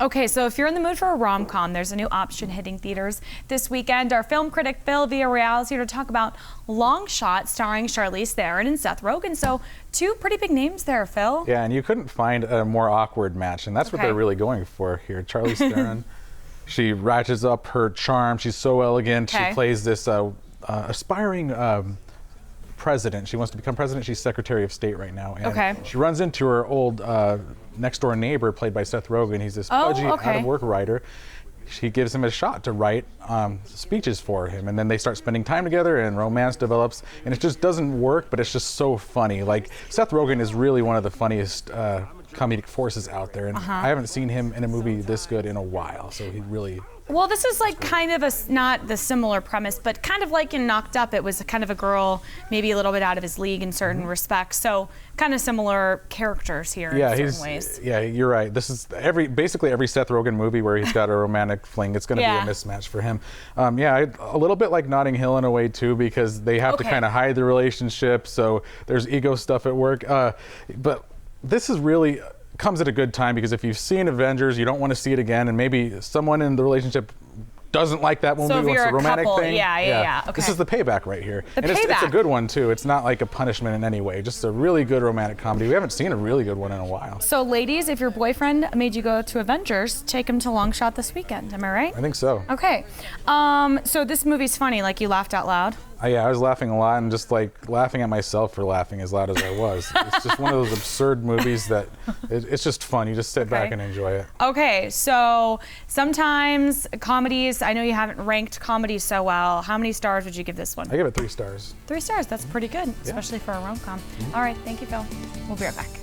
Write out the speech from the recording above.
Okay, so if you're in the mood for a rom-com, there's a new option hitting theaters this weekend. Our film critic Phil Villarreal is here to talk about Long Shot, starring Charlize Theron and Seth Rogen. So two pretty big names there, Phil. Yeah, and you couldn't find a more awkward match, and that's what they're really going for here. Charlize Theron, she ratchets up her charm. She's so elegant. She plays this aspiring president. She wants to become president. She's Secretary of State right now. And she runs into her old next door neighbor, played by Seth Rogen. He's this pudgy, out-of-work writer. She gives him a shot to write speeches for him, and then they start spending time together, and romance develops, and it just doesn't work, but it's just so funny. Like, Seth Rogen is really one of the funniest comedic forces out there, and I haven't seen him in a movie this good in a while, so he really... Well, this is like kind of not the similar premise, but kind of like in Knocked Up, it was kind of a girl, maybe a little bit out of his league in certain respects. So kind of similar characters here in certain ways. Yeah, you're right. This is basically every Seth Rogen movie where he's got a romantic fling, it's going to be a mismatch for him. A little bit like Notting Hill in a way too, because they have to kind of hide the relationship, so there's ego stuff at work. But this is really... comes at a good time, because if you've seen Avengers, you don't want to see it again, and maybe someone in the relationship doesn't like that movie, wants a romantic thing. Okay. This is the payback right here. It's a good one too. It's not like a punishment in any way, just a really good romantic comedy. We haven't seen a really good one in a while. So ladies, if your boyfriend made you go to Avengers, take him to Long Shot this weekend, am I right? I think so. Okay. So this movie's funny, like you laughed out loud? Yeah, I was laughing a lot, and just like laughing at myself for laughing as loud as I was. It's just one of those absurd movies that it's just fun. You just sit back and enjoy it. Okay, so sometimes comedies, I know you haven't ranked comedies so well. How many stars would you give this one? I give it 3 stars. 3 stars, that's pretty good, especially for a rom-com. All right, thank you, Phil. We'll be right back.